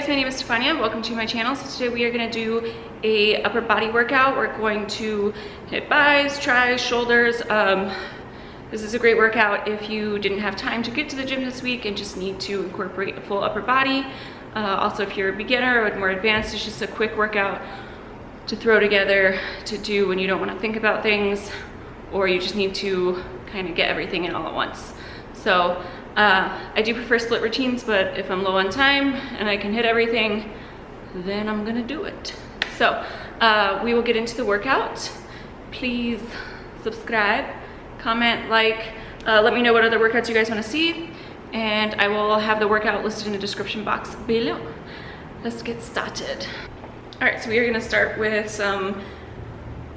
guys, my name is Stefania. Welcome to my channel. So today we are going to do a upper body workout. We're going to hit buys, tries, shoulders. This is a great workout if you didn't have time to get to the gym this week and just need to incorporate a full upper body. Also, if you're a beginner or more advanced, it's just a quick workout to throw together to do when you don't want to think about things or you just need to kind of get everything in all at once. So I do prefer split routines, but if I'm low on time and I can hit everything, then I'm gonna do it. So we will get into the workout. Please subscribe, comment, like, let me know what other workouts you guys want to see, and I will have the workout listed in the description box below. Let's get started. All right, so we are gonna start with some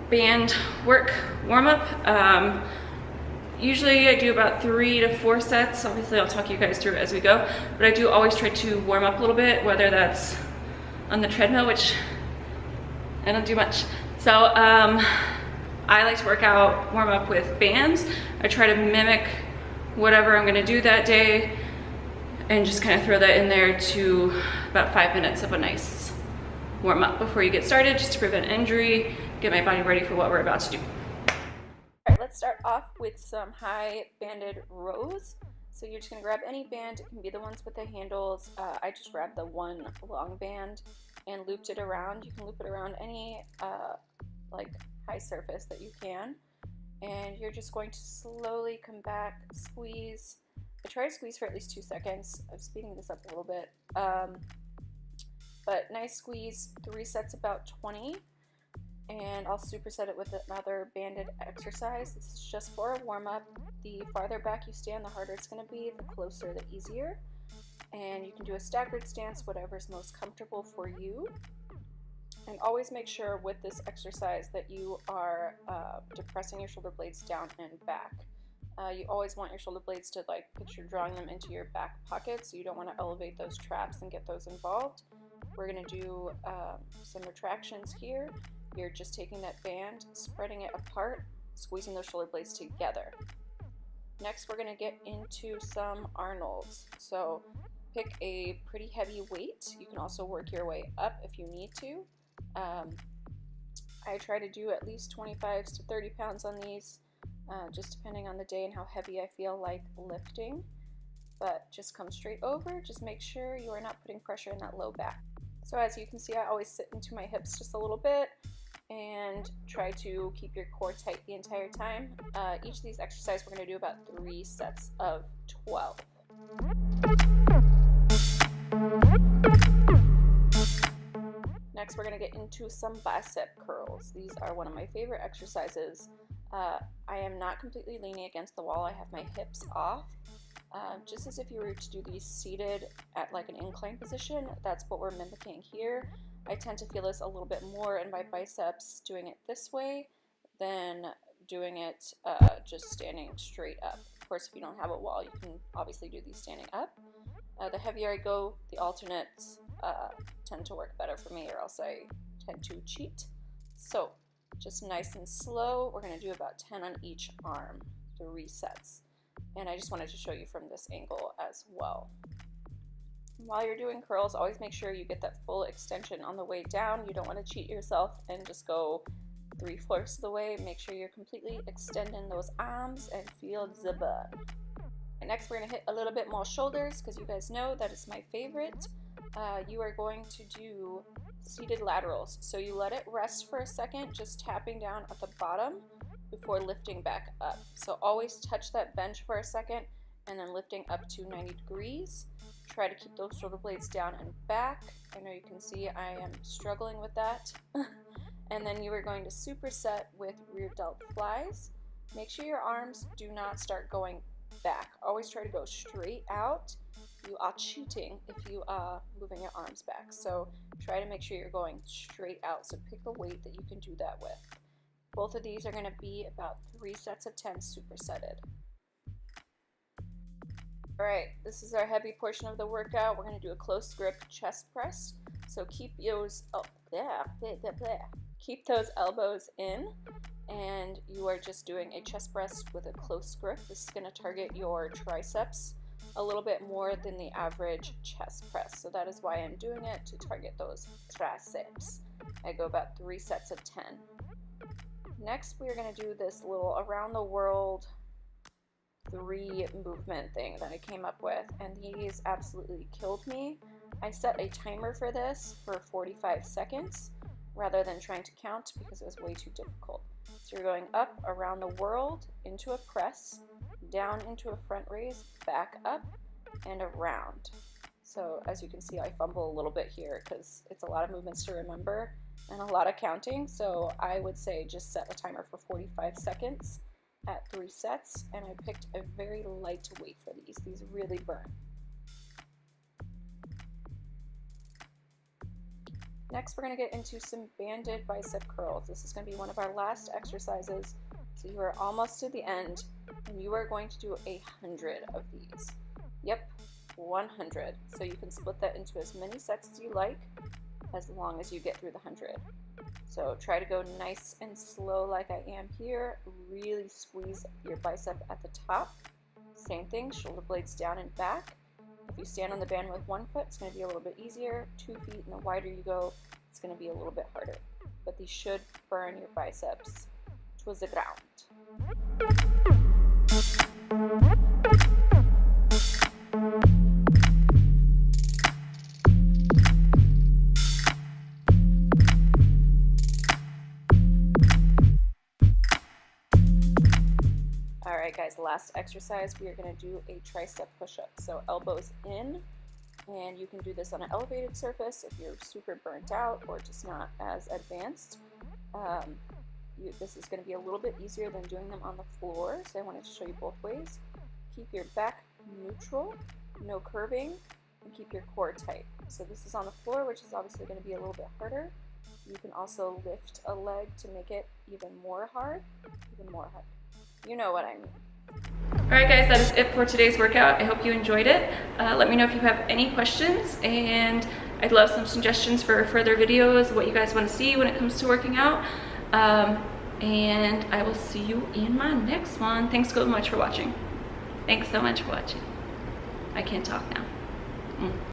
band work warm-up. Usually I do about 3 to 4 sets. Obviously I'll talk you guys through it as we go, but I do always try to warm up a little bit, whether that's on the treadmill, which I don't do much. So I like to work out, warm up with bands. I try to mimic whatever I'm gonna do that day and just kind of throw that in there to about 5 minutes of a nice warm up before you get started, just to prevent injury, get my body ready for what we're about to do. All right, let's start off with some high banded rows. So you're just gonna grab any band. It can be the ones with the handles. I just grabbed the one long band and looped it around. You can loop it around any like high surface that you can. And you're just going to slowly come back, squeeze. I try to squeeze for at least 2 seconds. I'm speeding this up a little bit. But nice squeeze, 3 sets about 20. And I'll superset it with another banded exercise. This is just for a warm-up. The farther back you stand, the harder it's going to be, the closer, the easier. And you can do a staggered stance, whatever is most comfortable for you. And always make sure with this exercise that you are depressing your shoulder blades down and back. You always want your shoulder blades to, like, picture drawing them into your back pocket, so you don't want to elevate those traps and get those involved. We're going to do some retractions here. You're just taking that band, spreading it apart, squeezing those shoulder blades together. Next, we're going to get into some Arnolds. So pick a pretty heavy weight. You can also work your way up if you need to. I try to do at least 25 to 30 pounds on these, just depending on the day and how heavy I feel like lifting. But just come straight over. Just make sure you are not putting pressure in that low back. So as you can see, I always sit into my hips just a little bit and try to keep your core tight the entire time. Each of these exercises, we're going to do about 3 sets of 12. Next, we're going to get into some bicep curls. These are one of my favorite exercises. I am not completely leaning against the wall. I have my hips off. Just as if you were to do these seated at like an incline position, that's what we're mimicking here. I tend to feel this a little bit more in my biceps doing it this way than doing it just standing straight up. Of course, if you don't have a wall, you can obviously do these standing up. The heavier I go, the alternates tend to work better for me, or else I tend to cheat. So just nice and slow. We're going to do about 10 on each arm, 3 sets. And I just wanted to show you from this angle as well. While you're doing curls, always make sure you get that full extension on the way down. You don't want to cheat yourself and just go 3/4 of the way. Make sure you're completely extending those arms and feel the burn. And next, we're going to hit a little bit more shoulders, because you guys know that is my favorite. You are going to do seated laterals. So you let it rest for a second, just tapping down at the bottom before lifting back up. So always touch that bench for a second and then lifting up to 90 degrees. Try to keep those shoulder blades down and back. I know you can see I am struggling with that. And then you are going to superset with rear delt flies. Make sure your arms do not start going back. Always try to go straight out. You are cheating if you are moving your arms back. So try to make sure you're going straight out. So pick a weight that you can do that with. Both of these are going to be about 3 sets of 10 supersetted. Alright, this is our heavy portion of the workout. We're going to do a close grip chest press. So keep those keep those elbows in, and you are just doing a chest press with a close grip. This is going to target your triceps a little bit more than the average chest press. So that is why I'm doing it, to target those triceps. I go about 3 sets of 10. Next, we're going to do this little around the world 3 movement thing that I came up with, and these absolutely killed me. I set a timer for this for 45 seconds rather than trying to count because it was way too difficult. So you're going up around the world into a press, down into a front raise, back up, and around. So as you can see, I fumble a little bit here because it's a lot of movements to remember and a lot of counting. So I would say just set a timer for 45 seconds at 3 sets, and I picked a very light weight for these. These really burn. Next, we're going to get into some banded bicep curls. This is going to be one of our last exercises. So you are almost to the end, and you are going to do 100 of these. Yep, 100. So you can split that into as many sets as you like, as long as you get through the 100. So try to go nice and slow like I am here. Really squeeze your bicep at the top. Same thing, shoulder blades down and back. If you stand on the band with 1 foot, it's going to be a little bit easier. 2 feet, and the wider you go, it's going to be a little bit harder. But these should burn your biceps to the ground. Alright guys, last exercise, we are going to do a tricep push-up. So elbows in, and you can do this on an elevated surface if you're super burnt out or just not as advanced. This is going to be a little bit easier than doing them on the floor, so I wanted to show you both ways. Keep your back neutral, no curving, and keep your core tight. So this is on the floor, which is obviously going to be a little bit harder. You can also lift a leg to make it even more hard. You know what I mean. Alright guys, that is it for today's workout. I hope you enjoyed it. Let me know if you have any questions, and I'd love some suggestions for further videos, what you guys want to see when it comes to working out. And I will see you in my next one. Thanks so much for watching. Thanks so much for watching. I can't talk now.